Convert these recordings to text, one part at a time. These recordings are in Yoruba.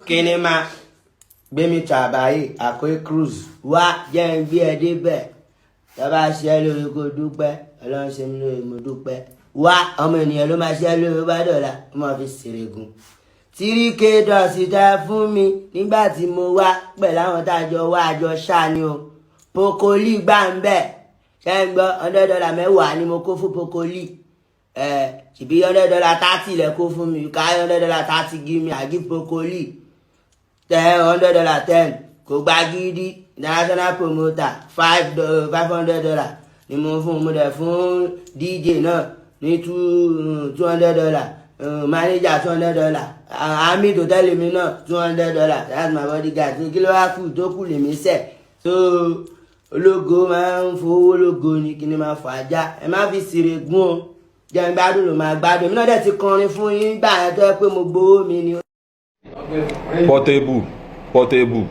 Kinema gbemi tabayi akoy cruise wá jẹ́ n gbé ẹ débẹ̀ tó bá ṣe lórí kó dúpẹ́ Ọlọ́run ṣe mí lórí mo dúpẹ́ wá ọmọ ènìyàn ló máa ṣe lórí bá dọ̀la ó máa fi ṣèrègùn 3k dọ̀sí tá fún mi nígbà tí mo wá pẹ̀lú àwọn tájọ wá àjọ ṣáni o pokoli gbà ń bẹ̀ ṣe ń gbọ́ $100 mẹ́wàá ni mo kó fún pokoli ṣìbí $100 30 lẹ kó fún mi ká $100 30 give me I give pokoli $100 10 kò gba gidi international promoter $500 ni mo fún mo dẹ̀ fún DJ náà ní $200 manager $200 àmì tó tẹ́lẹ̀ mi náà $200 that's my bodyguard kí ló wá kù tó kù lèmi sẹ̀ so ológo máa ń fowó ológo ni kí ni máa fọ ajá ẹ má fi sèrè gún o jẹun gbádùn ló máa gbádùn mi náà dẹ̀ ti kọrin fún yín gbà yẹn tó yẹ pé mo gbowó mi ni. Portable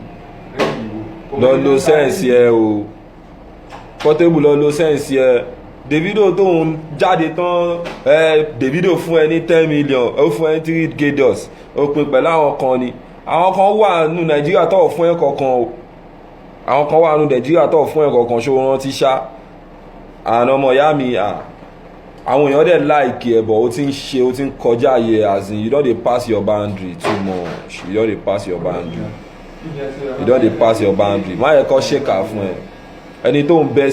lọ lo sẹ́ǹsì ẹ o Portable lọ lo sẹ́ǹsì ẹ Davido tó ń jáde tán Davido fún ẹ ní 10 million ó fún ẹ ní 3k dollars ó pin pẹ̀lú àwọn kan ni àwọn kan wà nù Nàìjíríà tó fún ẹ kọ̀ọ̀kan o àwọn kan wà nù Nàìjíríà tó fún ẹ kọ̀ọ̀kan ṣó rántí ṣá àná ọmọ ìyá mi àwọn èèyàn dẹ̀ láìkì ẹ̀ bọ̀ ó ti ń ṣe ó ti ń kọjá yẹ as in you don dey pass your boundary too much you don dey pass your boundary you don dey pass your boundary má yẹ kó ṣèkà fún ẹ ẹni tó ń bẹ́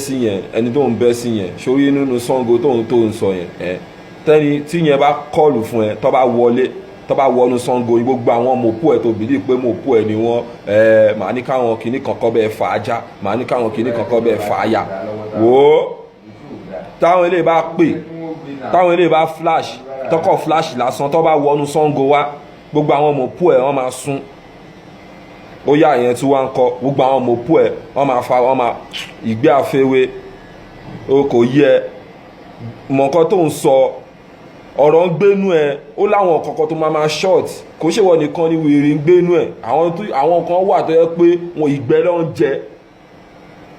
sí yẹn sórí nínú sango tó ń sọ yẹn tẹ́ni tí yẹn bá kọlù fún ẹ tó bá wọnú sango gbogbo àwọn mòpó ẹ tó bìlí pé mòpó ẹ ni wọ́n màá ní káwọn kìíní kankan bẹ́ẹ̀ fà á já màá ní káwọn kìíní kankan bẹ́ẹ̀ fà á yà wò ó táwọn eléyìí bá pè táwọn eléyìí bá flash tọkọ flash lásán tó bá wọnú sango wá gbogbo àwọn mòpó ẹ wọ́n máa sún ó yá ìyẹn tí wọ́n ń kọ gbogbo àwọn mòpó ẹ wọ́n máa ìgbé àfẹ́wé o kò yẹ mọ̀ọ́kọ́ tó ń sọ ọ̀rọ̀ ń gbénú ẹ ó láwọn kọ̀ọ̀kan tó máa short kò ṣèwọ nìkan ni wèrè ń gbénú ẹ àwọn kan wà tó yẹ pé wọn ìgbẹ́ ló ń jẹ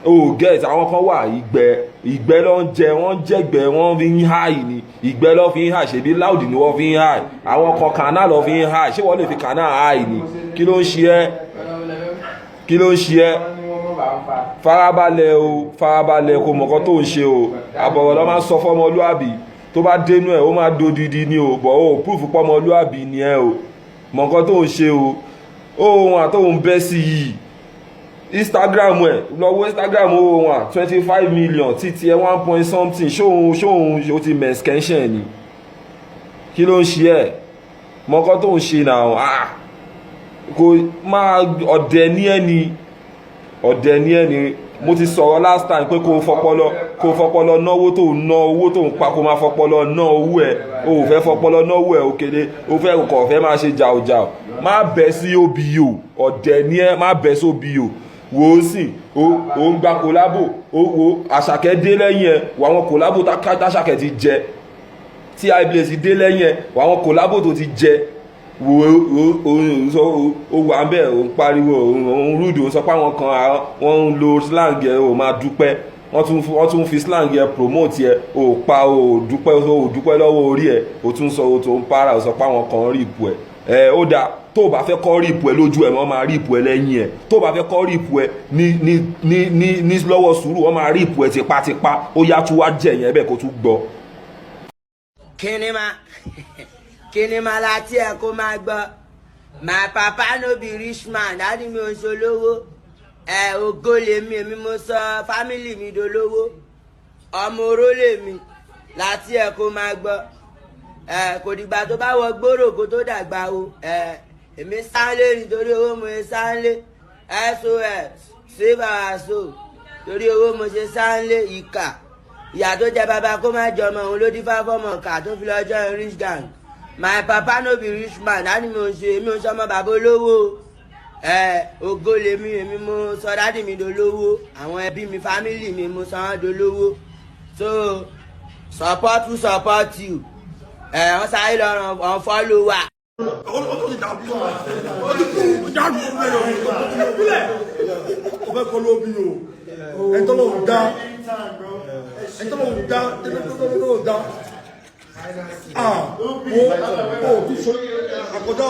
o get àwọn kan wà ìgbẹ́ ló ń jẹ wọ́n jẹ̀gbẹ́ wọ́n fi ń háì ni ìgbẹ́ ló fi ń háì ṣèbí láùdì ni wọ́n fi ń háì àwọn kan kànáà ló fi ń háì ṣé wọ́n lè fi kànáà háì ni kí ló ń ṣe ẹ́ farabalẹ̀ kò mọ̀kọ́ tó ń ṣe o àbọ̀rọ̀ lọ́ máa ń sọ fọ́mọlúàbí tó bá dénú ẹ̀ ó máa dodidi ni o bọ̀ ó proof pọ́mọlúàbí ni ẹ o mọ̀kọ́ tó ń ṣe o ohun àtọ́hún bẹ́ sí yìí Instagram ẹ̀ lọ́wọ́ Instagram ohun à 25 million títí ẹ 1 point something ṣóhun ó ti mẹ̀skẹ́ńṣẹ̀ ni kí ló ń ṣe ẹ̀ mọ̀kọ́ tó ń ṣe náà kò máa ọ̀dẹ̀ ní ẹni mo ti sọ̀rọ̀ last time pé kó fọpọlọ náwó tó ná owó tó ń pa kó máa fọpọlọ ná owó ẹ̀ o ò fẹ́ fọpọlọ náwó ẹ̀ òkèlè o fẹ́ kọ̀ fẹ́ máa ṣe jàùjàù má bẹ́ sí OBO ọ̀dẹ̀ ní ẹ má bẹ́ sí OBO wò ó sì ó ń gba kòlábò ó àṣàkẹ́ dé lẹ́yìn ẹ̀ wà àwọn kòlábò táṣàkẹ́ ti jẹ tí iBlaze dé lẹ́yìn ẹ̀ wà àwọn kòlábò tó ti jẹ o wà ń bẹ̀ o ń pariwo o ń rúdò sọ pé àwọn kan wọ́n ń lo slang ẹ̀ o máa dúpẹ́ wọ́n tún fi slang ẹ̀ promote ẹ̀ o pa o dúpẹ́ lọ́wọ́ orí ẹ̀ o tún sọ o tó ń para o sọ pé àwọn kan rí ipò ẹ̀ ó dáa tó o bá fẹ́ kọ́ rí ipò ẹ̀ lójú ẹ̀ wọ́n máa rí ipò ẹ̀ lẹ́yìn ẹ̀ tó o bá fẹ́ kọ́ rí ipò ẹ̀ ní lọ́wọ́ sùúrù wọ́n máa rí ipò ẹ̀ tipátipá ó yá tún wá jẹ̀ yẹn bẹ́ẹ̀ kó tún gbọ́. Kinema láti ẹ̀ kó máa gbọ́ my papa no be rich man dáàdi mi ò ń ṣolówó ògo lèmi èmi mo sọ fámìlì mi dolówó ọmọ oró lèmi láti ẹ̀ kó máa gbọ́ kò dìgbà tó bá wọ gbòòrò kó tó dàgbà o èmi sáńlé nítorí owó mo ṣe sáńlé SOS save our soul torí owó mo ṣe sáńlé ìkà ìyá tó jẹ bàbá kó má jọmọ òun ló dífá fọmọ ká tó fi lọ́jọ́ rich gang my papa no be rich man dáàdi mi ò ṣe èmi ò ṣọmọ bàbá olówó ògo lèmi èmi mo sọ dáàdi mi dolówó àwọn ẹbí mi fámìlì mi mo sọ wọn dolówó so support you wọ́n sáré lọ́rùn ọ̀n fọ́lù wa. ọbẹ̀ kọ́ ló bí o ẹ̀tọ́ ló ń dá wo o tún so àkọ́dá.